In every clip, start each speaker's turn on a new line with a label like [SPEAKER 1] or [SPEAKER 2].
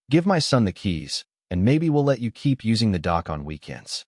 [SPEAKER 1] Give my son the keys, and maybe we'll let you keep using the dock on weekends."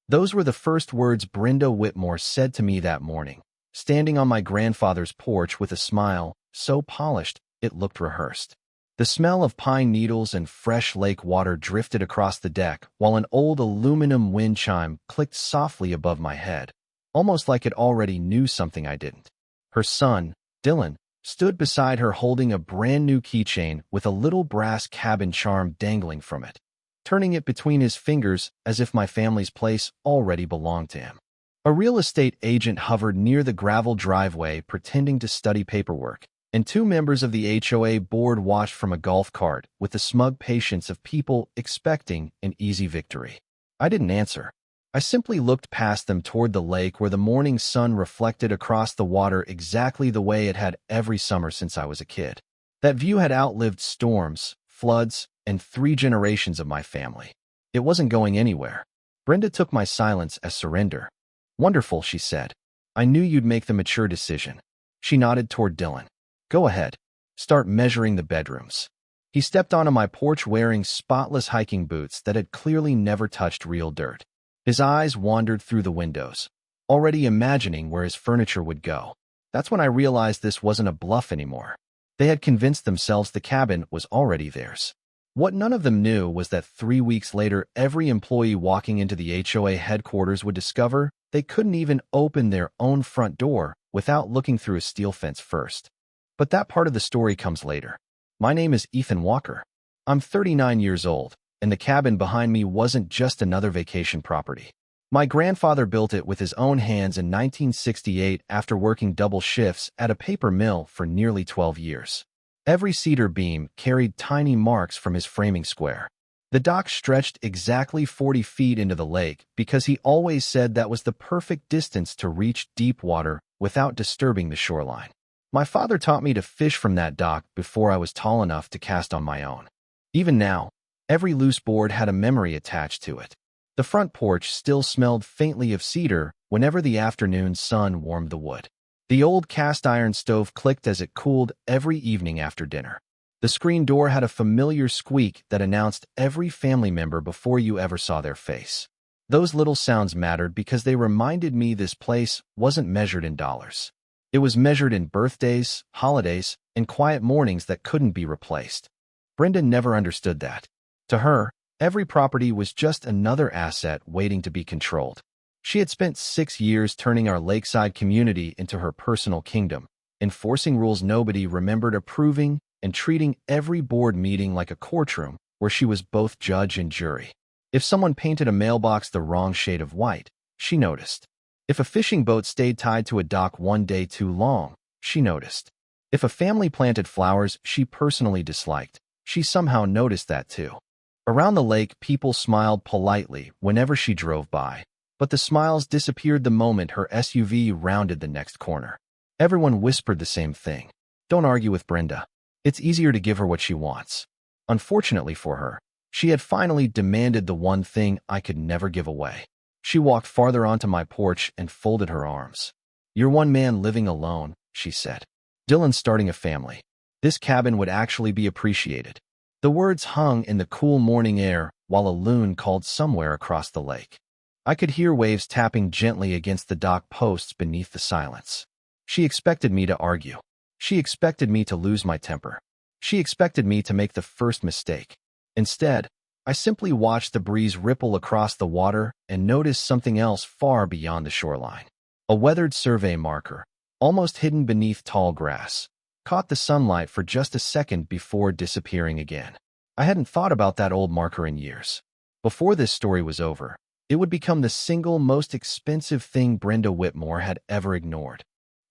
[SPEAKER 1] Those were the first words Brenda Whitmore said to me that morning, standing on my grandfather's porch with a smile so polished it looked rehearsed. The smell of pine needles and fresh lake water drifted across the deck while an old aluminum wind chime clicked softly above my head, almost like it already knew something I didn't. Her son, Dylan, stood beside her holding a brand-new keychain with a little brass cabin charm dangling from it, turning it between his fingers as if my family's place already belonged to him. A real estate agent hovered near the gravel driveway pretending to study paperwork, and two members of the HOA board watched from a golf cart with the smug patience of people expecting an easy victory. I didn't answer. I simply looked past them toward the lake where the morning sun reflected across the water exactly the way it had every summer since I was a kid. That view had outlived storms, floods, and 3 generations of my family. It wasn't going anywhere. Brenda took my silence as surrender. "Wonderful," she said. "I knew you'd make the mature decision." She nodded toward Dylan. "Go ahead. Start measuring the bedrooms." He stepped onto my porch wearing spotless hiking boots that had clearly never touched real dirt. His eyes wandered through the windows, already imagining where his furniture would go. That's when I realized this wasn't a bluff anymore. They had convinced themselves the cabin was already theirs. What none of them knew was that 3 weeks later, every employee walking into the HOA headquarters would discover they couldn't even open their own front door without looking through a steel fence first. But that part of the story comes later. My name is Ethan Walker. I'm 39 years old, and the cabin behind me wasn't just another vacation property. My grandfather built it with his own hands in 1968 after working double shifts at a paper mill for nearly 12 years. Every cedar beam carried tiny marks from his framing square. The dock stretched exactly 40 feet into the lake because he always said that was the perfect distance to reach deep water without disturbing the shoreline. My father taught me to fish from that dock before I was tall enough to cast on my own. Even now, every loose board had a memory attached to it. The front porch still smelled faintly of cedar whenever the afternoon sun warmed the wood. The old cast-iron stove clicked as it cooled every evening after dinner. The screen door had a familiar squeak that announced every family member before you ever saw their face. Those little sounds mattered because they reminded me this place wasn't measured in dollars. It was measured in birthdays, holidays, and quiet mornings that couldn't be replaced. Brenda never understood that. To her, every property was just another asset waiting to be controlled. She had spent 6 years turning our lakeside community into her personal kingdom, enforcing rules nobody remembered approving and treating every board meeting like a courtroom where she was both judge and jury. If someone painted a mailbox the wrong shade of white, she noticed. If a fishing boat stayed tied to a dock one day too long, she noticed. If a family planted flowers she personally disliked, she somehow noticed that too. Around the lake, people smiled politely whenever she drove by, but the smiles disappeared the moment her SUV rounded the next corner. Everyone whispered the same thing. "Don't argue with Brenda. It's easier to give her what she wants." Unfortunately for her, she had finally demanded the one thing I could never give away. She walked farther onto my porch and folded her arms. "You're one man living alone," she said. "Dylan's starting a family. This cabin would actually be appreciated." The words hung in the cool morning air while a loon called somewhere across the lake. I could hear waves tapping gently against the dock posts beneath the silence. She expected me to argue. She expected me to lose my temper. She expected me to make the first mistake. Instead, I simply watched the breeze ripple across the water and noticed something else far beyond the shoreline. A weathered survey marker, almost hidden beneath tall grass, caught the sunlight for just a second before disappearing again. I hadn't thought about that old marker in years. Before this story was over, it would become the single most expensive thing Brenda Whitmore had ever ignored.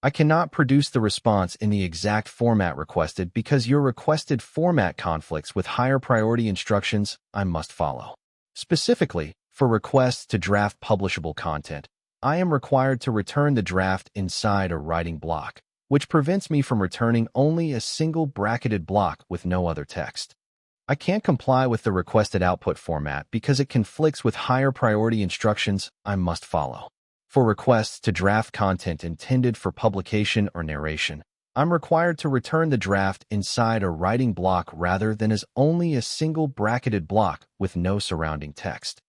[SPEAKER 1] I cannot produce the response in the exact format requested because your requested format conflicts with higher priority instructions I must follow. Specifically, for requests to draft publishable content, I am required to return the draft inside a writing block, which prevents me from returning only a single bracketed block with no other text. I can't comply with the requested output format because it conflicts with higher priority instructions I must follow. For requests to draft content intended for publication or narration, I'm required to return the draft inside a writing block rather than as only a single bracketed block with no surrounding text.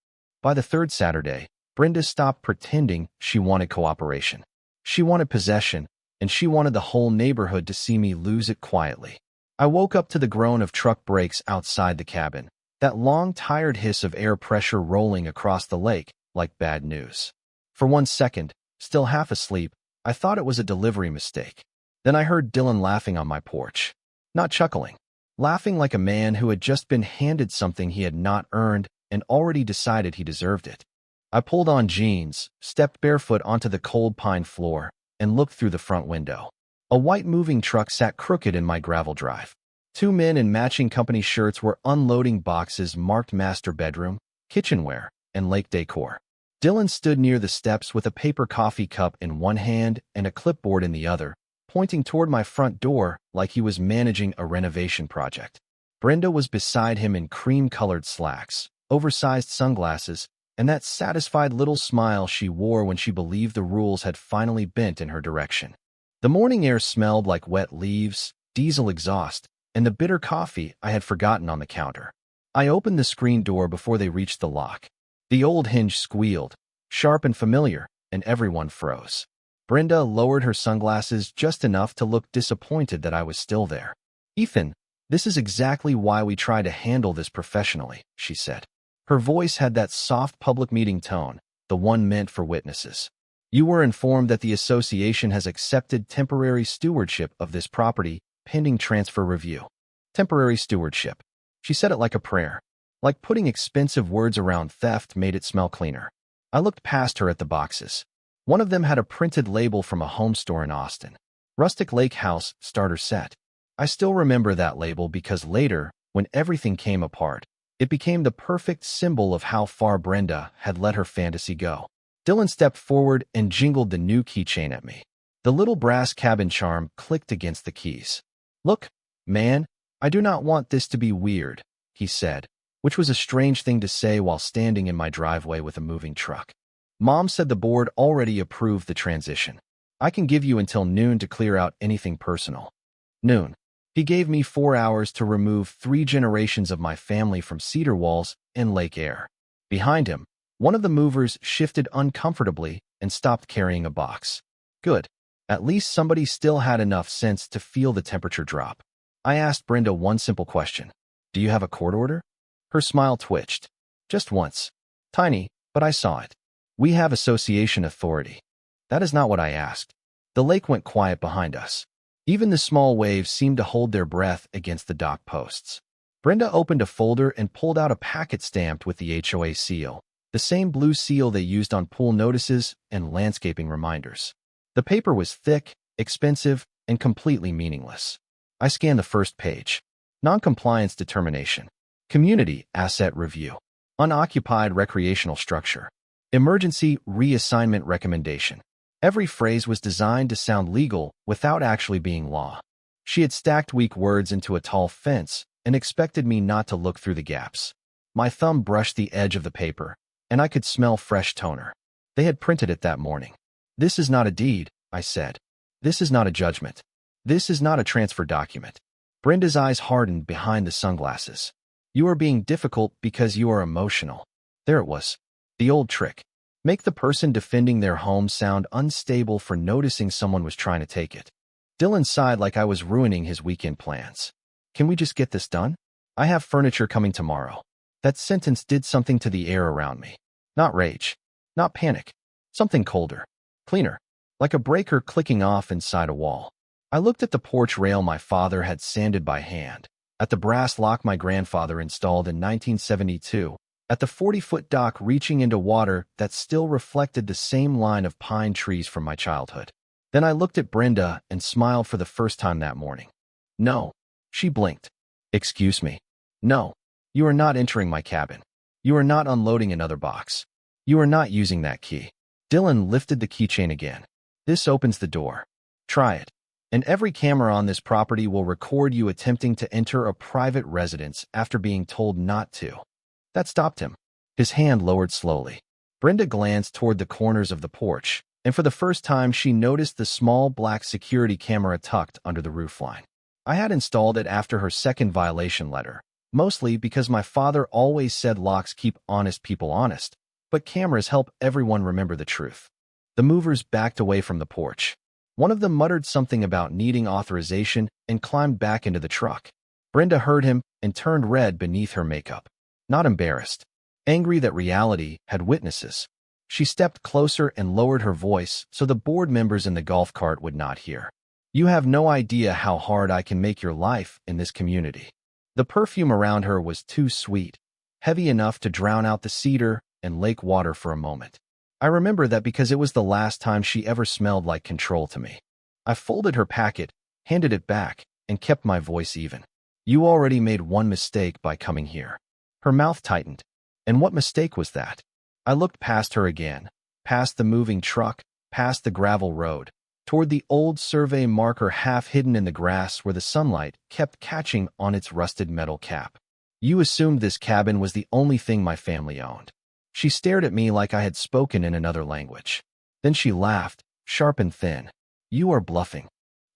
[SPEAKER 1] By the third Saturday, Brenda stopped pretending she wanted cooperation. She wanted possession, and she wanted the whole neighborhood to see me lose it quietly. I woke up to the groan of truck brakes outside the cabin, that long, tired hiss of air pressure rolling across the lake like bad news. For 1 second, still half asleep, I thought it was a delivery mistake. Then I heard Dylan laughing on my porch. Not chuckling. Laughing like a man who had just been handed something he had not earned and already decided he deserved it. I pulled on jeans, stepped barefoot onto the cold pine floor, and looked through the front window. A white moving truck sat crooked in my gravel drive. 2 men in matching company shirts were unloading boxes marked master bedroom, kitchenware, and lake decor. Dylan stood near the steps with a paper coffee cup in one hand and a clipboard in the other, pointing toward my front door like he was managing a renovation project. Brenda was beside him in cream-colored slacks, oversized sunglasses, and that satisfied little smile she wore when she believed the rules had finally bent in her direction. The morning air smelled like wet leaves, diesel exhaust, and the bitter coffee I had forgotten on the counter. I opened the screen door before they reached the lock. The old hinge squealed, sharp and familiar, and everyone froze. Brenda lowered her sunglasses just enough to look disappointed that I was still there. "Ethan, this is exactly why we try to handle this professionally," she said. Her voice had that soft public meeting tone, the one meant for witnesses. "You were informed that the association has accepted temporary stewardship of this property pending transfer review." Temporary stewardship. She said it like a prayer. Like putting expensive words around theft made it smell cleaner. I looked past her at the boxes. One of them had a printed label from a home store in Austin. Rustic Lake House Starter Set. I still remember that label because later, when everything came apart, it became the perfect symbol of how far Brenda had let her fantasy go. Dylan stepped forward and jingled the new keychain at me. The little brass cabin charm clicked against the keys. "Look, man, I do not want this to be weird," he said, which was a strange thing to say while standing in my driveway with a moving truck. "Mom said the board already approved the transition. I can give you until noon to clear out anything personal." Noon. He gave me 4 hours to remove 3 generations of my family from cedar walls and lake air. Behind him, one of the movers shifted uncomfortably and stopped carrying a box. Good. At least somebody still had enough sense to feel the temperature drop. I asked Brenda one simple question. "Do you have a court order?" Her smile twitched. "Just once. Tiny, but I saw it. We have association authority." That is not what I asked. The lake went quiet behind us. Even the small waves seemed to hold their breath against the dock posts. Brenda opened a folder and pulled out a packet stamped with the HOA seal, the same blue seal they used on pool notices and landscaping reminders. The paper was thick, expensive, and completely meaningless. I scanned the first page. Noncompliance determination. Community asset review. Unoccupied recreational structure. Emergency reassignment recommendation. Every phrase was designed to sound legal without actually being law. She had stacked weak words into a tall fence and expected me not to look through the gaps. My thumb brushed the edge of the paper, and I could smell fresh toner. They had printed it that morning. "This is not a deed," I said. "This is not a judgment. This is not a transfer document." Brenda's eyes hardened behind the sunglasses. "You are being difficult because you are emotional." There it was. The old trick. Make the person defending their home sound unstable for noticing someone was trying to take it. Dylan sighed like I was ruining his weekend plans. "Can we just get this done? I have furniture coming tomorrow." That sentence did something to the air around me. Not rage. Not panic. Something colder. Cleaner. Like a breaker clicking off inside a wall. I looked at the porch rail my father had sanded by hand, at the brass lock my grandfather installed in 1972, at the 40-foot dock reaching into water that still reflected the same line of pine trees from my childhood. Then I looked at Brenda and smiled for the first time that morning. "No." She blinked. "Excuse me. No. You are not entering my cabin. You are not unloading another box. You are not using that key." Dylan lifted the keychain again. "This opens the door. Try it. And every camera on this property will record you attempting to enter a private residence after being told not to." That stopped him. His hand lowered slowly. Brenda glanced toward the corners of the porch, and for the first time she noticed the small black security camera tucked under the roofline. I had installed it after her second violation letter, mostly because my father always said locks keep honest people honest, but cameras help everyone remember the truth. The movers backed away from the porch. One of them muttered something about needing authorization and climbed back into the truck. Brenda heard him and turned red beneath her makeup. Not embarrassed, angry that reality had witnesses. She stepped closer and lowered her voice so the board members in the golf cart would not hear. "You have no idea how hard I can make your life in this community." The perfume around her was too sweet, heavy enough to drown out the cedar and lake water for a moment. I remember that because it was the last time she ever smelled like control to me. I folded her packet, handed it back, and kept my voice even. "You already made one mistake by coming here." Her mouth tightened. And what mistake was that? I looked past her again, past the moving truck, past the gravel road, toward the old survey marker half hidden in the grass where the sunlight kept catching on its rusted metal cap. "You assumed this cabin was the only thing my family owned." She stared at me like I had spoken in another language. Then she laughed, sharp and thin. "You are bluffing."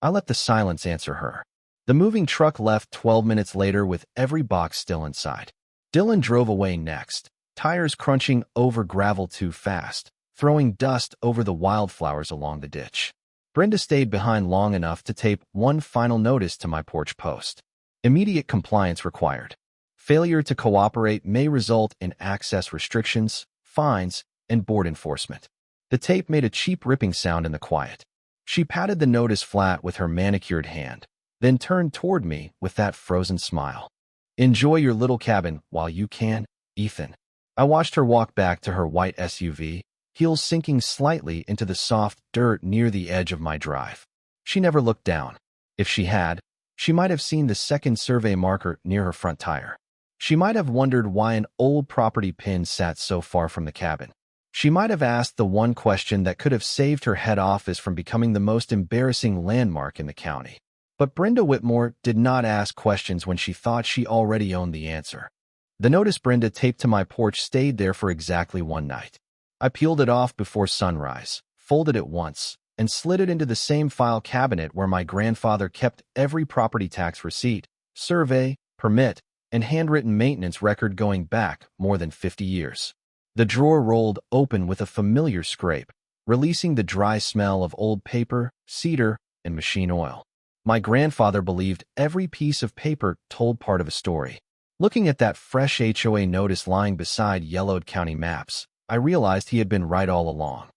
[SPEAKER 1] I let the silence answer her. The moving truck left 12 minutes later with every box still inside. Dylan drove away next, tires crunching over gravel too fast, throwing dust over the wildflowers along the ditch. Brenda stayed behind long enough to tape one final notice to my porch post. "Immediate compliance required. Failure to cooperate may result in access restrictions, fines, and board enforcement." The tape made a cheap ripping sound in the quiet. She patted the notice flat with her manicured hand, then turned toward me with that frozen smile. "Enjoy your little cabin while you can, Ethan." I watched her walk back to her white SUV, heels sinking slightly into the soft dirt near the edge of my drive. She never looked down. If she had, she might have seen the second survey marker near her front tire. She might have wondered why an old property pin sat so far from the cabin. She might have asked the one question that could have saved her head office from becoming the most embarrassing landmark in the county. But Brenda Whitmore did not ask questions when she thought she already owned the answer. The notice Brenda taped to my porch stayed there for exactly one night. I peeled it off before sunrise, folded it once, and slid it into the same file cabinet where my grandfather kept every property tax receipt, survey, permit, and handwritten maintenance record going back more than 50 years. The drawer rolled open with a familiar scrape, releasing the dry smell of old paper, cedar, and machine oil. My grandfather believed every piece of paper told part of a story. Looking at that fresh HOA notice lying beside yellowed county maps, I realized he had been right all along.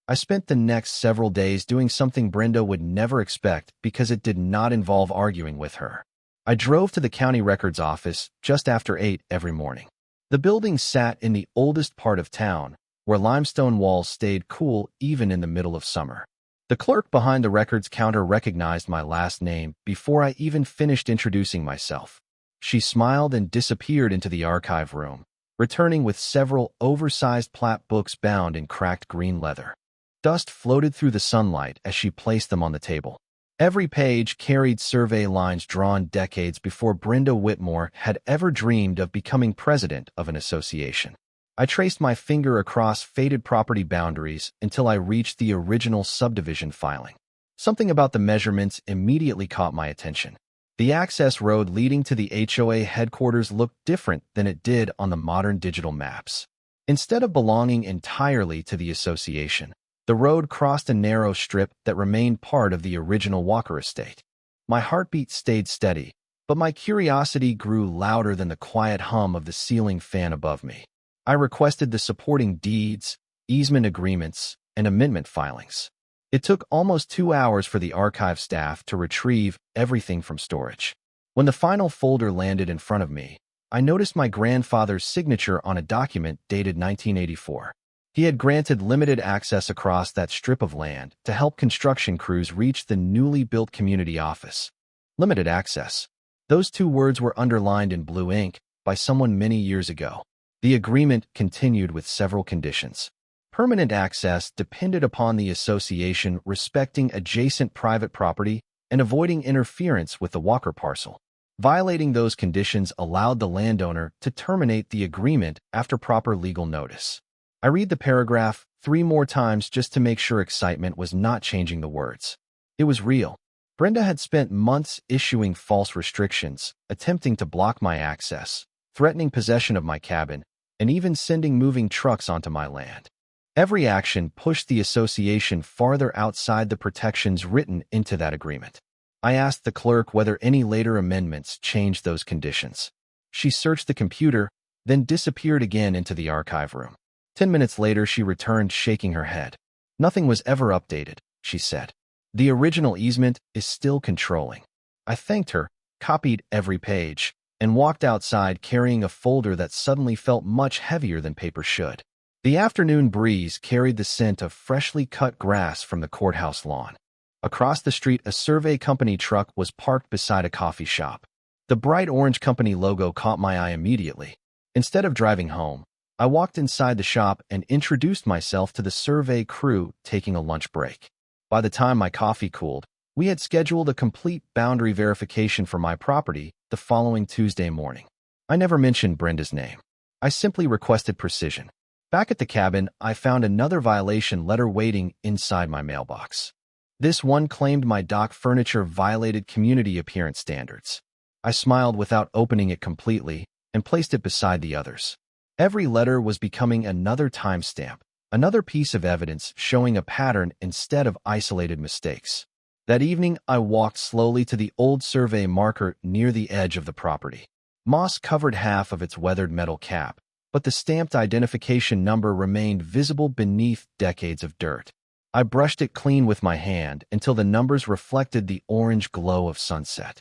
[SPEAKER 1] I spent the next several days doing something Brenda would never expect because it did not involve arguing with her. I drove to the county records office just after 8 every morning. The building sat in the oldest part of town, where limestone walls stayed cool even in the middle of summer. The clerk behind the records counter recognized my last name before I even finished introducing myself. She smiled and disappeared into the archive room, returning with several oversized plat books bound in cracked green leather. Dust floated through the sunlight as she placed them on the table. Every page carried survey lines drawn decades before Brenda Whitmore had ever dreamed of becoming president of an association. I traced my finger across faded property boundaries until I reached the original subdivision filing. Something about the measurements immediately caught my attention. The access road leading to the HOA headquarters looked different than it did on the modern digital maps. Instead of belonging entirely to the association, the road crossed a narrow strip that remained part of the original Walker estate. My heartbeat stayed steady, but my curiosity grew louder than the quiet hum of the ceiling fan above me. I requested the supporting deeds, easement agreements, and amendment filings. It took almost 2 hours for the archive staff to retrieve everything from storage. When the final folder landed in front of me, I noticed my grandfather's signature on a document dated 1984. He had granted limited access across that strip of land to help construction crews reach the newly built community office. Limited access. Those 2 words were underlined in blue ink by someone many years ago. The agreement continued with several conditions. Permanent access depended upon the association respecting adjacent private property and avoiding interference with the Walker parcel. Violating those conditions allowed the landowner to terminate the agreement after proper legal notice. I read the paragraph, 3 more times just to make sure excitement was not changing the words. It was real. Brenda had spent months issuing false restrictions, attempting to block my access, threatening possession of my cabin, and even sending moving trucks onto my land. Every action pushed the association farther outside the protections written into that agreement. I asked the clerk whether any later amendments changed those conditions. She searched the computer, then disappeared again into the archive room. 10 minutes later, she returned, shaking her head. Nothing was ever updated, she said. The original easement is still controlling. I thanked her, copied every page, and walked outside carrying a folder that suddenly felt much heavier than paper should. The afternoon breeze carried the scent of freshly cut grass from the courthouse lawn. Across the street, a survey company truck was parked beside a coffee shop. The bright orange company logo caught my eye immediately. Instead of driving home, I walked inside the shop and introduced myself to the survey crew taking a lunch break. By the time my coffee cooled, we had scheduled a complete boundary verification for my property the following Tuesday morning. I never mentioned Brenda's name. I simply requested precision. Back at the cabin, I found another violation letter waiting inside my mailbox. This one claimed my dock furniture violated community appearance standards. I smiled without opening it completely and placed it beside the others. Every letter was becoming another timestamp, another piece of evidence showing a pattern instead of isolated mistakes. That evening, I walked slowly to the old survey marker near the edge of the property. Moss covered half of its weathered metal cap, but the stamped identification number remained visible beneath decades of dirt. I brushed it clean with my hand until the numbers reflected the orange glow of sunset.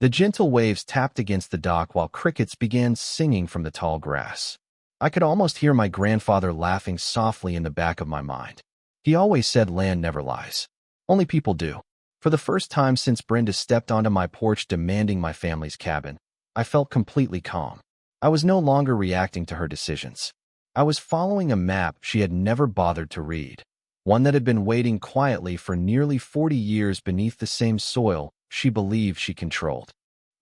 [SPEAKER 1] The gentle waves tapped against the dock while crickets began singing from the tall grass. I could almost hear my grandfather laughing softly in the back of my mind. He always said land never lies. Only people do. For the first time since Brenda stepped onto my porch demanding my family's cabin, I felt completely calm. I was no longer reacting to her decisions. I was following a map she had never bothered to read, one that had been waiting quietly for nearly 40 years beneath the same soil she believed she controlled.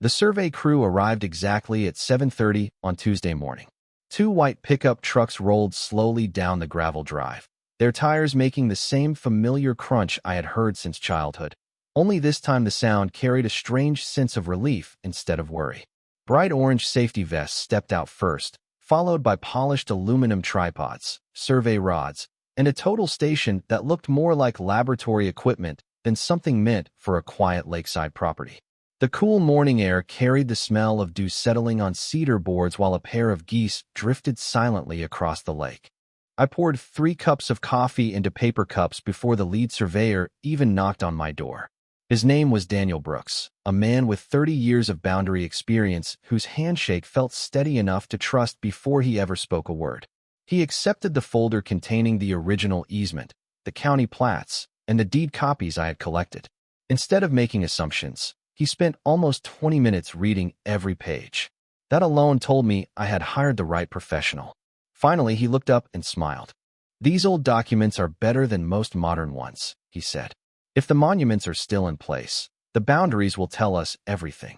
[SPEAKER 1] The survey crew arrived exactly at 7:30 on Tuesday morning. 2 white pickup trucks rolled slowly down the gravel drive, their tires making the same familiar crunch I had heard since childhood. Only this time the sound carried a strange sense of relief instead of worry. Bright orange safety vests stepped out first, followed by polished aluminum tripods, survey rods, and a total station that looked more like laboratory equipment than something meant for a quiet lakeside property. The cool morning air carried the smell of dew settling on cedar boards while a pair of geese drifted silently across the lake. I poured 3 cups of coffee into paper cups before the lead surveyor even knocked on my door. His name was Daniel Brooks, a man with 30 years of boundary experience whose handshake felt steady enough to trust before he ever spoke a word. He accepted the folder containing the original easement, the county plats, and the deed copies I had collected. Instead of making assumptions, he spent almost 20 minutes reading every page. That alone told me I had hired the right professional. Finally, he looked up and smiled. "These old documents are better than most modern ones," he said. "If the monuments are still in place, the boundaries will tell us everything."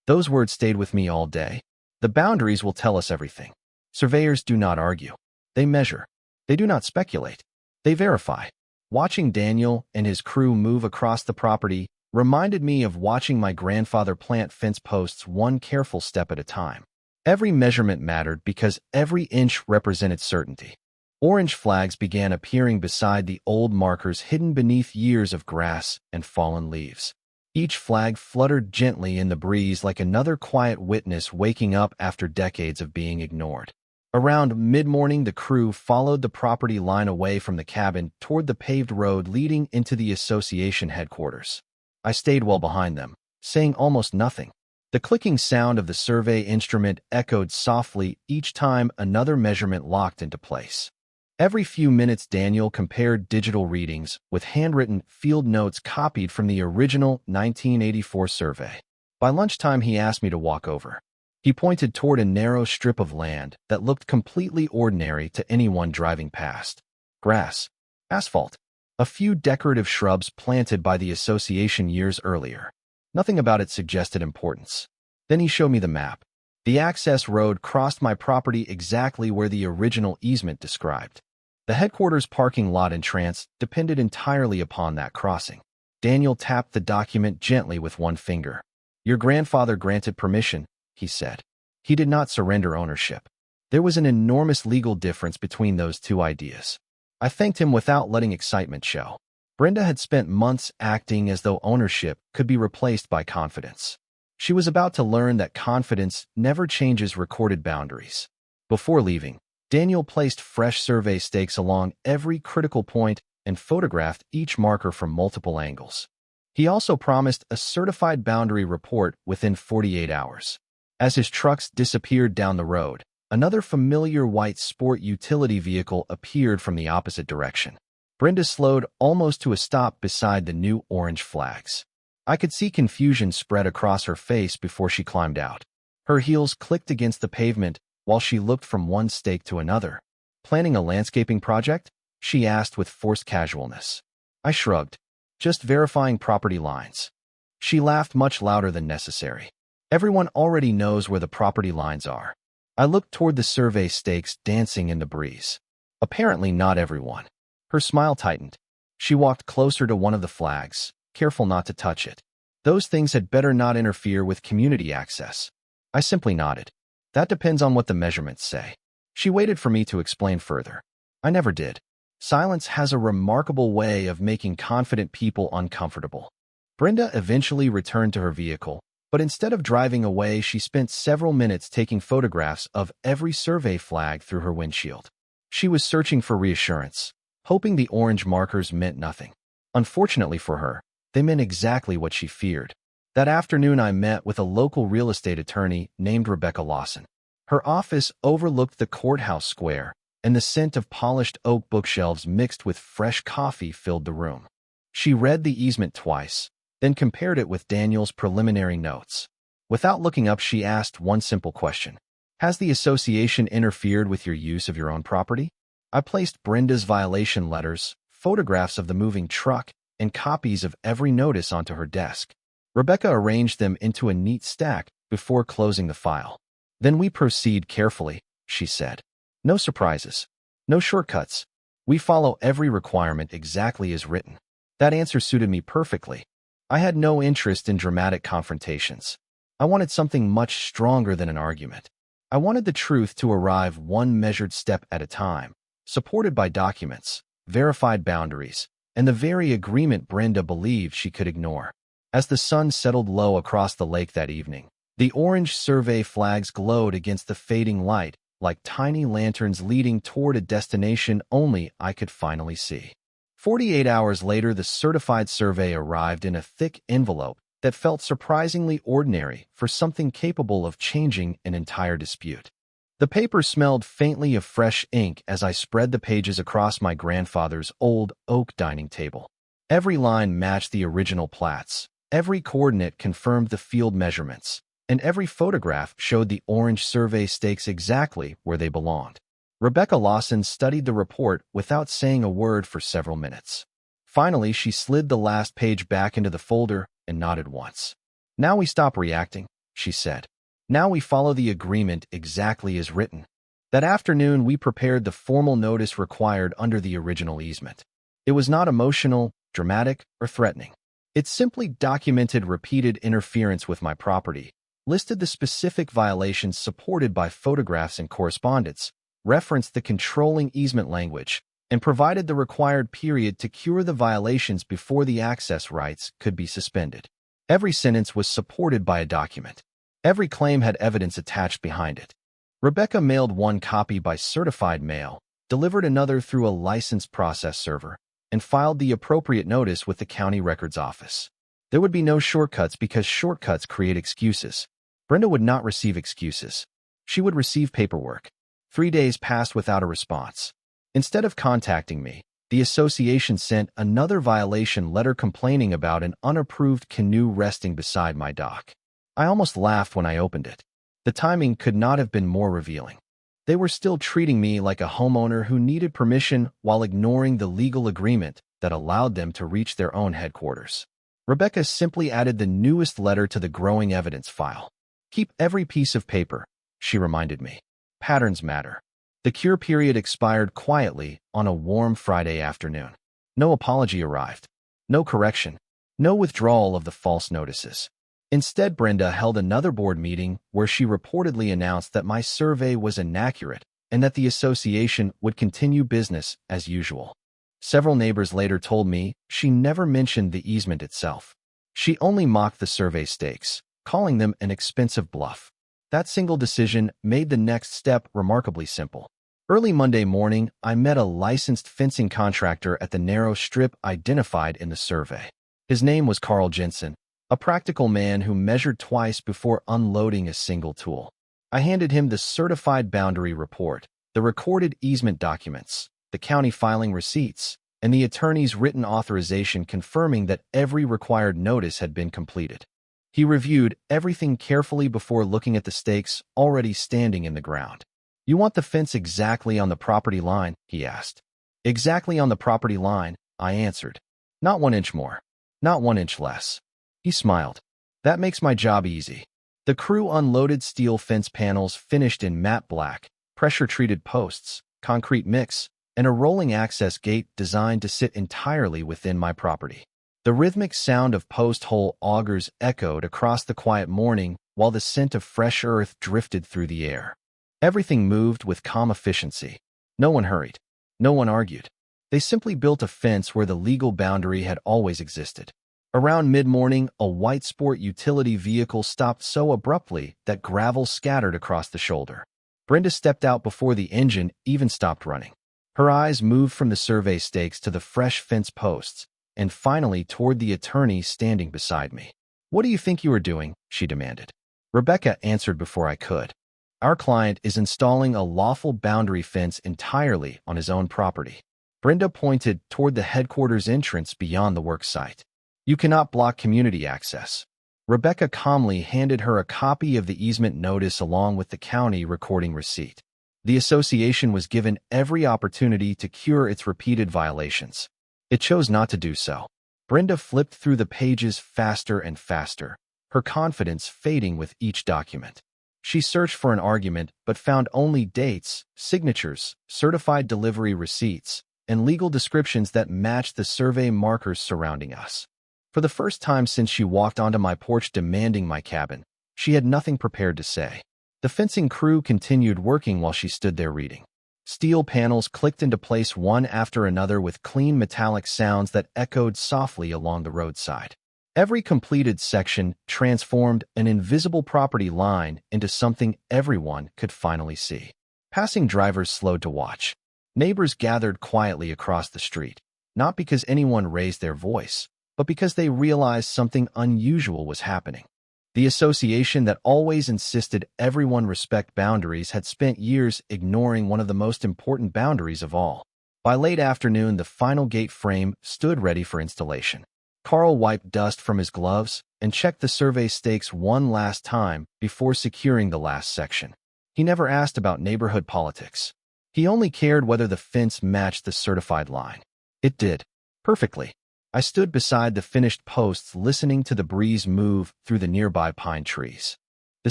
[SPEAKER 1] Those words stayed with me all day. The boundaries will tell us everything. Surveyors do not argue. They measure. They do not speculate. They verify. Watching Daniel and his crew move across the property reminded me of watching my grandfather plant fence posts one careful step at a time. Every measurement mattered because every inch represented certainty. Orange flags began appearing beside the old markers hidden beneath years of grass and fallen leaves. Each flag fluttered gently in the breeze like another quiet witness waking up after decades of being ignored. Around mid-morning, the crew followed the property line away from the cabin toward the paved road leading into the association headquarters. I stayed well behind them, saying almost nothing. The clicking sound of the survey instrument echoed softly each time another measurement locked into place. Every few minutes, Daniel compared digital readings with handwritten field notes copied from the original 1984 survey. By lunchtime, he asked me to walk over. He pointed toward a narrow strip of land that looked completely ordinary to anyone driving past. Grass, asphalt, a few decorative shrubs planted by the association years earlier. Nothing about it suggested importance. Then he showed me the map. The access road crossed my property exactly where the original easement described. The headquarters parking lot entrance depended entirely upon that crossing. Daniel tapped the document gently with one finger. Your grandfather granted permission, he said. He did not surrender ownership. There was an enormous legal difference between those two ideas. I thanked him without letting excitement show. Brenda had spent months acting as though ownership could be replaced by confidence. She was about to learn that confidence never changes recorded boundaries. Before leaving, Daniel placed fresh survey stakes along every critical point and photographed each marker from multiple angles. He also promised a certified boundary report within 48 hours. As his trucks disappeared down the road, another familiar white sport utility vehicle appeared from the opposite direction. Brenda slowed almost to a stop beside the new orange flags. I could see confusion spread across her face before she climbed out. Her heels clicked against the pavement while she looked from one stake to another. Planning a landscaping project? She asked with forced casualness. I shrugged. Just verifying property lines. She laughed much louder than necessary. Everyone already knows where the property lines are. I looked toward the survey stakes dancing in the breeze. Apparently not everyone. Her smile tightened. She walked closer to one of the flags, careful not to touch it. Those things had better not interfere with community access. I simply nodded. That depends on what the measurements say. She waited for me to explain further. I never did. Silence has a remarkable way of making confident people uncomfortable. Brenda eventually returned to her vehicle, but instead of driving away, she spent several minutes taking photographs of every survey flag through her windshield. She was searching for reassurance, hoping the orange markers meant nothing. Unfortunately for her, they meant exactly what she feared. That afternoon, I met with a local real estate attorney named Rebecca Lawson. Her office overlooked the courthouse square, and the scent of polished oak bookshelves mixed with fresh coffee filled the room. She read the easement twice, then compared it with Daniel's preliminary notes. Without looking up, she asked one simple question. Has the association interfered with your use of your own property? I placed Brenda's violation letters, photographs of the moving truck, and copies of every notice onto her desk. Rebecca arranged them into a neat stack before closing the file. Then we proceed carefully, she said. No surprises. No shortcuts. We follow every requirement exactly as written. That answer suited me perfectly. I had no interest in dramatic confrontations. I wanted something much stronger than an argument. I wanted the truth to arrive one measured step at a time, supported by documents, verified boundaries, and the very agreement Brenda believed she could ignore. As the sun settled low across the lake that evening, the orange survey flags glowed against the fading light like tiny lanterns leading toward a destination only I could finally see. 48 hours later, the certified survey arrived in a thick envelope that felt surprisingly ordinary for something capable of changing an entire dispute. The paper smelled faintly of fresh ink as I spread the pages across my grandfather's old oak dining table. Every line matched the original plats, every coordinate confirmed the field measurements, and every photograph showed the orange survey stakes exactly where they belonged. Rebecca Lawson studied the report without saying a word for several minutes. Finally, she slid the last page back into the folder and nodded once. Now we stop reacting, she said. Now we follow the agreement exactly as written. That afternoon, we prepared the formal notice required under the original easement. It was not emotional, dramatic, or threatening. It simply documented repeated interference with my property, listed the specific violations supported by photographs and correspondence, referenced the controlling easement language, and provided the required period to cure the violations before the access rights could be suspended. Every sentence was supported by a document. Every claim had evidence attached behind it. Rebecca mailed one copy by certified mail, delivered another through a licensed process server, and filed the appropriate notice with the county records office. There would be no shortcuts because shortcuts create excuses. Brenda would not receive excuses. She would receive paperwork. 3 days passed without a response. Instead of contacting me, the association sent another violation letter complaining about an unapproved canoe resting beside my dock. I almost laughed when I opened it. The timing could not have been more revealing. They were still treating me like a homeowner who needed permission while ignoring the legal agreement that allowed them to reach their own headquarters. Rebecca simply added the newest letter to the growing evidence file. Keep every piece of paper, she reminded me. Patterns matter. The cure period expired quietly on a warm Friday afternoon. No apology arrived. No correction. No withdrawal of the false notices. Instead, Brenda held another board meeting where she reportedly announced that my survey was inaccurate and that the association would continue business as usual. Several neighbors later told me she never mentioned the easement itself. She only mocked the survey stakes, calling them an expensive bluff. That single decision made the next step remarkably simple. Early Monday morning, I met a licensed fencing contractor at the narrow strip identified in the survey. His name was Carl Jensen, a practical man who measured twice before unloading a single tool. I handed him the certified boundary report, the recorded easement documents, the county filing receipts, and the attorney's written authorization confirming that every required notice had been completed. He reviewed everything carefully before looking at the stakes already standing in the ground. "You want the fence exactly on the property line?" he asked. "Exactly on the property line," I answered. "Not 1 inch more. Not 1 inch less." He smiled. "That makes my job easy." The crew unloaded steel fence panels finished in matte black, pressure-treated posts, concrete mix, and a rolling access gate designed to sit entirely within my property. The rhythmic sound of post-hole augers echoed across the quiet morning while the scent of fresh earth drifted through the air. Everything moved with calm efficiency. No one hurried. No one argued. They simply built a fence where the legal boundary had always existed. Around mid-morning, a white sport utility vehicle stopped so abruptly that gravel scattered across the shoulder. Brenda stepped out before the engine even stopped running. Her eyes moved from the survey stakes to the fresh fence posts, and finally toward the attorney standing beside me. "What do you think you are doing?" she demanded. Rebecca answered before I could. "Our client is installing a lawful boundary fence entirely on his own property." Brenda pointed toward the headquarters entrance beyond the work site. "You cannot block community access." Rebecca calmly handed her a copy of the easement notice along with the county recording receipt. The association was given every opportunity to cure its repeated violations. It chose not to do so. Brenda flipped through the pages faster and faster, her confidence fading with each document. She searched for an argument but found only dates, signatures, certified delivery receipts, and legal descriptions that matched the survey markers surrounding us. For the first time since she walked onto my porch demanding my cabin, she had nothing prepared to say. The fencing crew continued working while she stood there reading. Steel panels clicked into place one after another with clean metallic sounds that echoed softly along the roadside. Every completed section transformed an invisible property line into something everyone could finally see. Passing drivers slowed to watch. Neighbors gathered quietly across the street, not because anyone raised their voice, but because they realized something unusual was happening. The association that always insisted everyone respect boundaries had spent years ignoring one of the most important boundaries of all. By late afternoon, the final gate frame stood ready for installation. Carl wiped dust from his gloves and checked the survey stakes one last time before securing the last section. He never asked about neighborhood politics. He only cared whether the fence matched the certified line. It did. Perfectly. I stood beside the finished posts listening to the breeze move through the nearby pine trees. The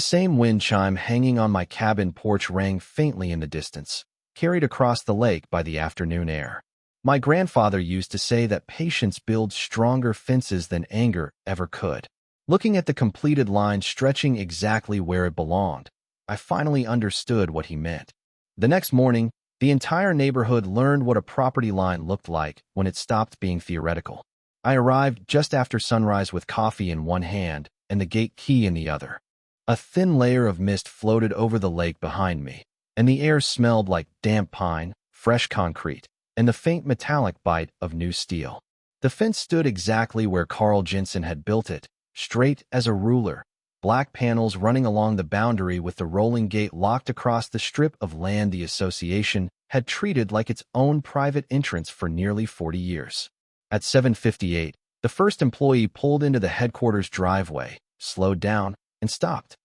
[SPEAKER 1] same wind chime hanging on my cabin porch rang faintly in the distance, carried across the lake by the afternoon air. My grandfather used to say that patience builds stronger fences than anger ever could. Looking at the completed line stretching exactly where it belonged, I finally understood what he meant. The next morning, the entire neighborhood learned what a property line looked like when it stopped being theoretical. I arrived just after sunrise with coffee in one hand and the gate key in the other. A thin layer of mist floated over the lake behind me, and the air smelled like damp pine, fresh concrete, and the faint metallic bite of new steel. The fence stood exactly where Carl Jensen had built it, straight as a ruler, black panels running along the boundary with the rolling gate locked across the strip of land the association had treated like its own private entrance for nearly 40 years. At 7:58, the first employee pulled into the headquarters driveway, slowed down, and stopped.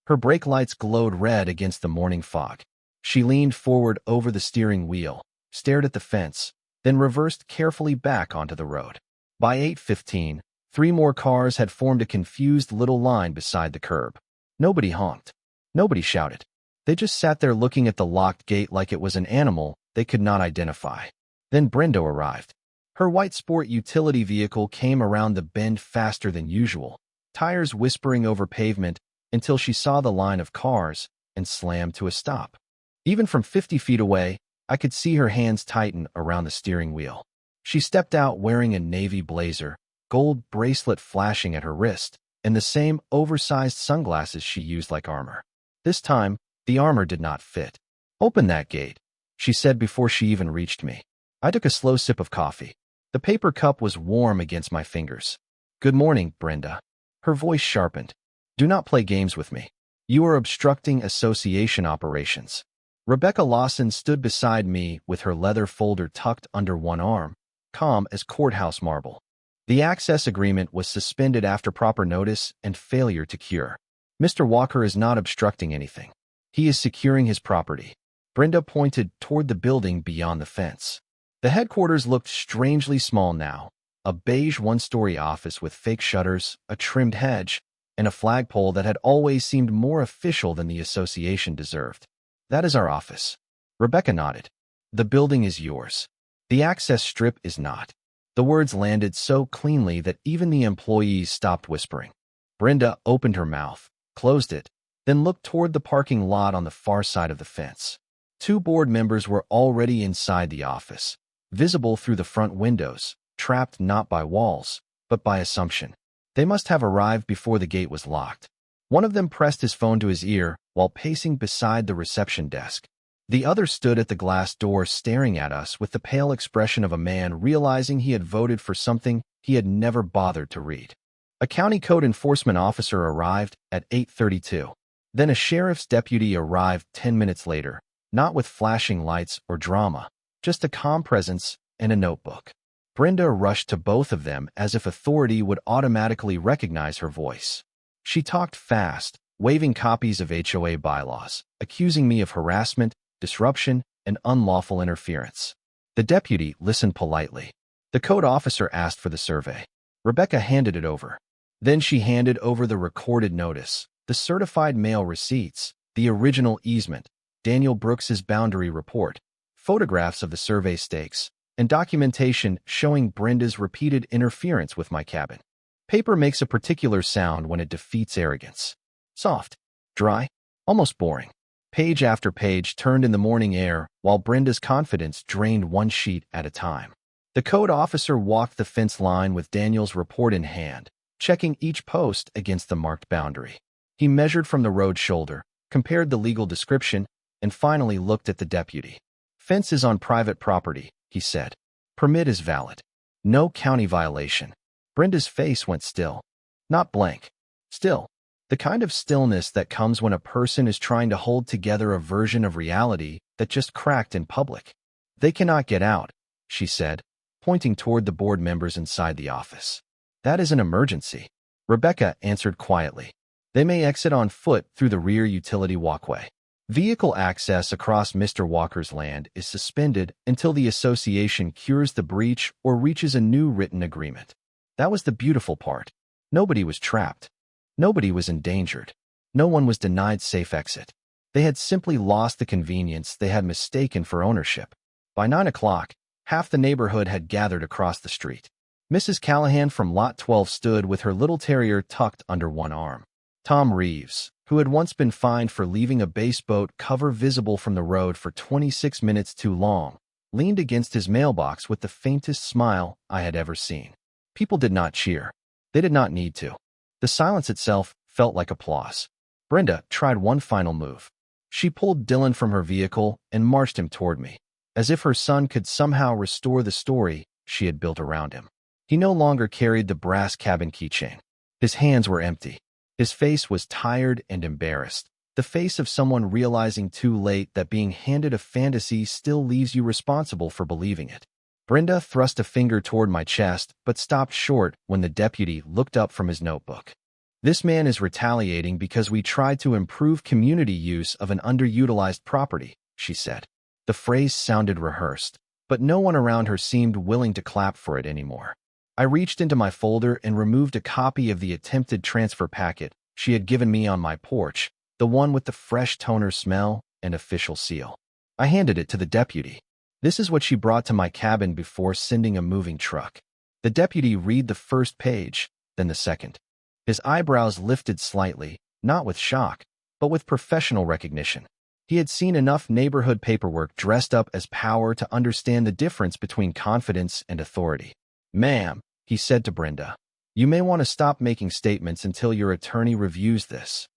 [SPEAKER 1] Her brake lights glowed red against the morning fog. She leaned forward over the steering wheel, stared at the fence, then reversed carefully back onto the road. By 8:15, 3 more cars had formed a confused little line beside the curb. Nobody honked. Nobody shouted. They just sat there looking at the locked gate like it was an animal they could not identify. Then Brenda arrived. Her white sport utility vehicle came around the bend faster than usual, tires whispering over pavement until she saw the line of cars and slammed to a stop. Even from 50 feet away, I could see her hands tighten around the steering wheel. She stepped out wearing a navy blazer, gold bracelet flashing at her wrist, and the same oversized sunglasses she used like armor. This time, the armor did not fit. "Open that gate," she said before she even reached me. I took a slow sip of coffee. The paper cup was warm against my fingers. "Good morning, Brenda." Her voice sharpened. "Do not play games with me. You are obstructing association operations." Rebecca Lawson stood beside me with her leather folder tucked under one arm, calm as courthouse marble. The access agreement was suspended after proper notice and failure to cure. "Mr. Walker is not obstructing anything. He is securing his property." Brenda pointed toward the building beyond the fence. The headquarters looked strangely small now, a beige one-story office with fake shutters, a trimmed hedge, and a flagpole that had always seemed more official than the association deserved. "That is our office." Rebecca nodded. "The building is yours. The access strip is not." The words landed so cleanly that even the employees stopped whispering. Brenda opened her mouth, closed it, then looked toward the parking lot on the far side of the fence. 2 board members were already inside the office, visible through the front windows, trapped not by walls, but by assumption. They must have arrived before the gate was locked. One of them pressed his phone to his ear while pacing beside the reception desk. The other stood at the glass door staring at us with the pale expression of a man realizing he had voted for something he had never bothered to read. A county code enforcement officer arrived at 8:32. Then a sheriff's deputy arrived 10 minutes later, not with flashing lights or drama, just a calm presence and a notebook. Brenda rushed to both of them as if authority would automatically recognize her voice. She talked fast, waving copies of HOA bylaws, accusing me of harassment, disruption, and unlawful interference. The deputy listened politely. The code officer asked for the survey. Rebecca handed it over. Then she handed over the recorded notice, the certified mail receipts, the original easement, Daniel Brooks's boundary report, photographs of the survey stakes, and documentation showing Brenda's repeated interference with my cabin. Paper makes a particular sound when it defeats arrogance. Soft, dry, almost boring. Page after page turned in the morning air while Brenda's confidence drained one sheet at a time. The code officer walked the fence line with Daniel's report in hand, checking each post against the marked boundary. He measured from the road shoulder, compared the legal description, and finally looked at the deputy. "Fence is on private property," he said. "Permit is valid. No county violation." Brenda's face went still. Not blank. Still. The kind of stillness that comes when a person is trying to hold together a version of reality that just cracked in public. "They cannot get out," she said, pointing toward the board members inside the office. "That is an emergency," Rebecca answered quietly. "They may exit on foot through the rear utility walkway. Vehicle access across Mr. Walker's land is suspended until the association cures the breach or reaches a new written agreement." That was the beautiful part. Nobody was trapped. Nobody was endangered. No one was denied safe exit. They had simply lost the convenience they had mistaken for ownership. By 9 o'clock, half the neighborhood had gathered across the street. Mrs. Callahan from Lot 12 stood with her little terrier tucked under one arm. Tom Reeves, who had once been fined for leaving a base boat cover visible from the road for 26 minutes too long, leaned against his mailbox with the faintest smile I had ever seen. People did not cheer. They did not need to. The silence itself felt like applause. Brenda tried one final move. She pulled Dylan from her vehicle and marched him toward me, as if her son could somehow restore the story she had built around him. He no longer carried the brass cabin keychain. His hands were empty. His face was tired and embarrassed, the face of someone realizing too late that being handed a fantasy still leaves you responsible for believing it. Brenda thrust a finger toward my chest, but stopped short when the deputy looked up from his notebook. "This man is retaliating because we tried to improve community use of an underutilized property," she said. The phrase sounded rehearsed, but no one around her seemed willing to clap for it anymore. I reached into my folder and removed a copy of the attempted transfer packet she had given me on my porch, the one with the fresh toner smell and official seal. I handed it to the deputy. This is what she brought to my cabin before sending a moving truck. The deputy read the first page, then the second. His eyebrows lifted slightly, not with shock, but with professional recognition. He had seen enough neighborhood paperwork dressed up as power to understand the difference between confidence and authority. "Ma'am," he said to Brenda, "you may want to stop making statements until your attorney reviews this."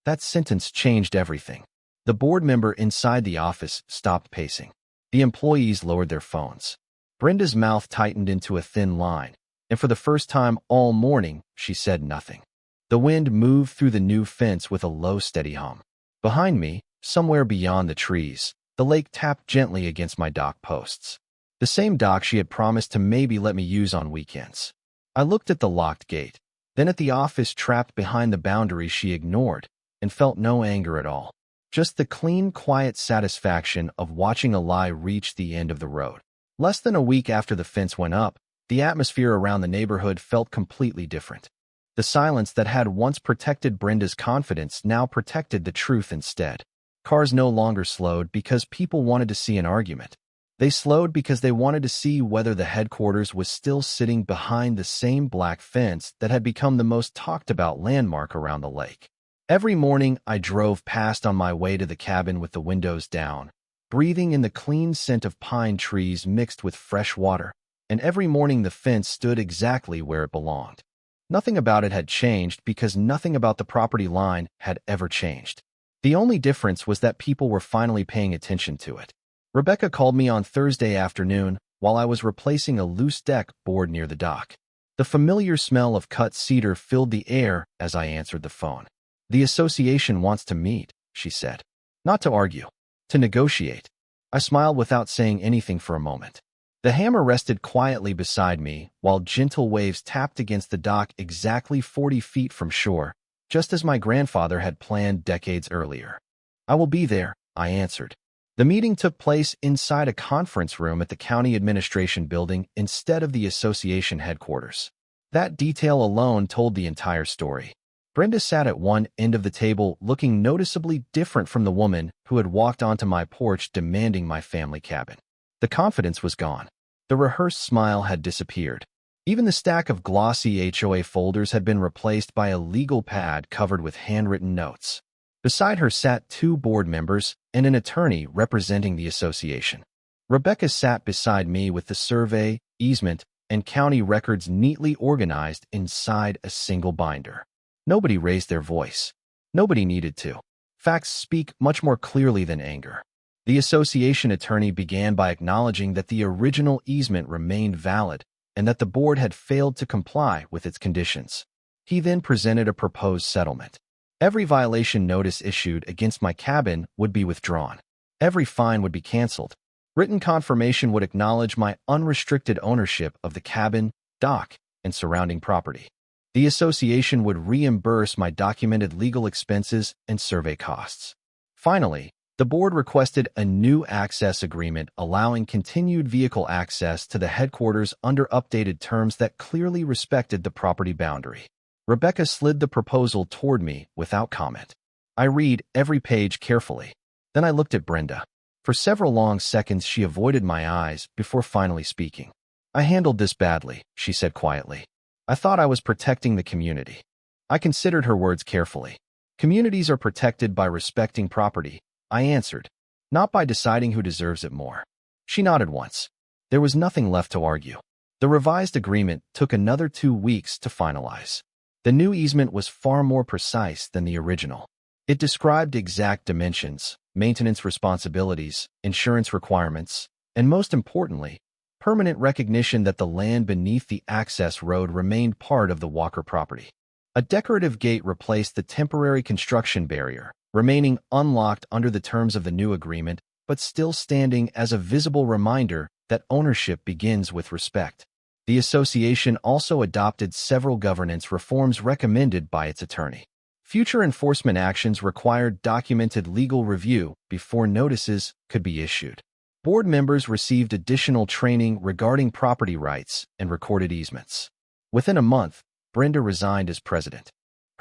[SPEAKER 1] That sentence changed everything. The board member inside the office stopped pacing. The employees lowered their phones. Brenda's mouth tightened into a thin line, and for the first time all morning, she said nothing. The wind moved through the new fence with a low, steady hum. Behind me, somewhere beyond the trees, the lake tapped gently against my dock posts. The same dock she had promised to maybe let me use on weekends. I looked at the locked gate, then at the office trapped behind the boundary she ignored, and felt no anger at all. Just the clean, quiet satisfaction of watching a lie reach the end of the road. Less than a week after the fence went up, the atmosphere around the neighborhood felt completely different. The silence that had once protected Brenda's confidence now protected the truth instead. Cars no longer slowed because people wanted to see an argument. They slowed because they wanted to see whether the headquarters was still sitting behind the same black fence that had become the most talked about landmark around the lake. Every morning, I drove past on my way to the cabin with the windows down, breathing in the clean scent of pine trees mixed with fresh water, and every morning the fence stood exactly where it belonged. Nothing about it had changed because nothing about the property line had ever changed. The only difference was that people were finally paying attention to it. Rebecca called me on Thursday afternoon while I was replacing a loose deck board near the dock. The familiar smell of cut cedar filled the air as I answered the phone. "The association wants to meet," she said. "Not to argue, to negotiate." I smiled without saying anything for a moment. The hammer rested quietly beside me while gentle waves tapped against the dock exactly 40 feet from shore, just as my grandfather had planned decades earlier. "I will be there," I answered. The meeting took place inside a conference room at the county administration building instead of the association headquarters. That detail alone told the entire story. Brenda sat at one end of the table looking noticeably different from the woman who had walked onto my porch demanding my family cabin. The confidence was gone. The rehearsed smile had disappeared. Even the stack of glossy HOA folders had been replaced by a legal pad covered with handwritten notes. Beside her sat 2 board members and an attorney representing the association. Rebecca sat beside me with the survey, easement, and county records neatly organized inside a single binder. Nobody raised their voice. Nobody needed to. Facts speak much more clearly than anger. The association attorney began by acknowledging that the original easement remained valid and that the board had failed to comply with its conditions. He then presented a proposed settlement. Every violation notice issued against my cabin would be withdrawn. Every fine would be canceled. Written confirmation would acknowledge my unrestricted ownership of the cabin, dock, and surrounding property. The association would reimburse my documented legal expenses and survey costs. Finally, the board requested a new access agreement allowing continued vehicle access to the headquarters under updated terms that clearly respected the property boundary. Rebecca slid the proposal toward me without comment. I read every page carefully. Then I looked at Brenda. For several long seconds she avoided my eyes before finally speaking. "I handled this badly," she said quietly. "I thought I was protecting the community." I considered her words carefully. "Communities are protected by respecting property," I answered, "not by deciding who deserves it more." She nodded once. There was nothing left to argue. The revised agreement took another 2 weeks to finalize. The new easement was far more precise than the original. It described exact dimensions, maintenance responsibilities, insurance requirements, and most importantly, permanent recognition that the land beneath the access road remained part of the Walker property. A decorative gate replaced the temporary construction barrier, remaining unlocked under the terms of the new agreement, but still standing as a visible reminder that ownership begins with respect. The association also adopted several governance reforms recommended by its attorney. Future enforcement actions required documented legal review before notices could be issued. Board members received additional training regarding property rights and recorded easements. Within a month, Brenda resigned as president.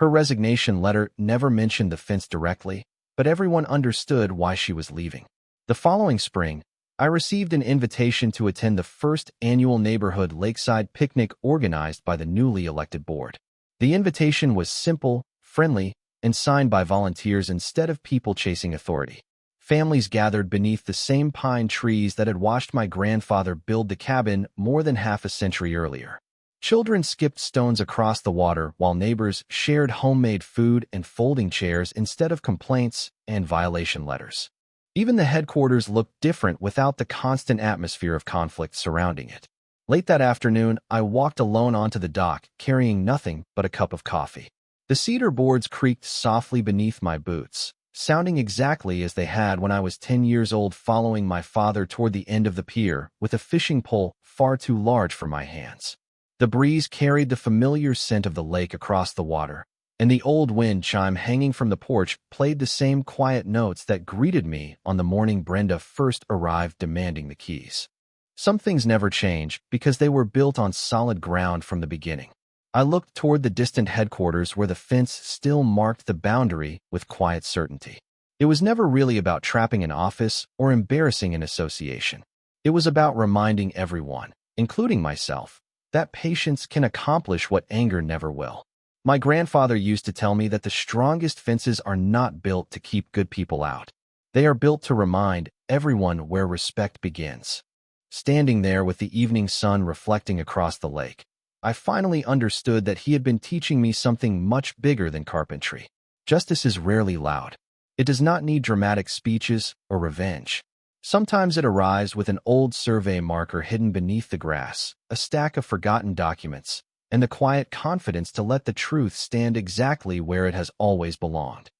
[SPEAKER 1] Her resignation letter never mentioned the fence directly, but everyone understood why she was leaving. The following spring, I received an invitation to attend the first annual neighborhood lakeside picnic organized by the newly elected board. The invitation was simple, friendly, and signed by volunteers instead of people chasing authority. Families gathered beneath the same pine trees that had watched my grandfather build the cabin more than half a century earlier. Children skipped stones across the water while neighbors shared homemade food and folding chairs instead of complaints and violation letters. Even the headquarters looked different without the constant atmosphere of conflict surrounding it. Late that afternoon, I walked alone onto the dock, carrying nothing but a cup of coffee. The cedar boards creaked softly beneath my boots, sounding exactly as they had when I was 10 years old following my father toward the end of the pier with a fishing pole far too large for my hands. The breeze carried the familiar scent of the lake across the water, and the old wind chime hanging from the porch played the same quiet notes that greeted me on the morning Brenda first arrived demanding the keys. Some things never change because they were built on solid ground from the beginning. I looked toward the distant headquarters where the fence still marked the boundary with quiet certainty. It was never really about trapping an office or embarrassing an association. It was about reminding everyone, including myself, that patience can accomplish what anger never will. My grandfather used to tell me that the strongest fences are not built to keep good people out. They are built to remind everyone where respect begins. Standing there with the evening sun reflecting across the lake, I finally understood that he had been teaching me something much bigger than carpentry. Justice is rarely loud. It does not need dramatic speeches or revenge. Sometimes it arrives with an old survey marker hidden beneath the grass, a stack of forgotten documents, and the quiet confidence to let the truth stand exactly where it has always belonged.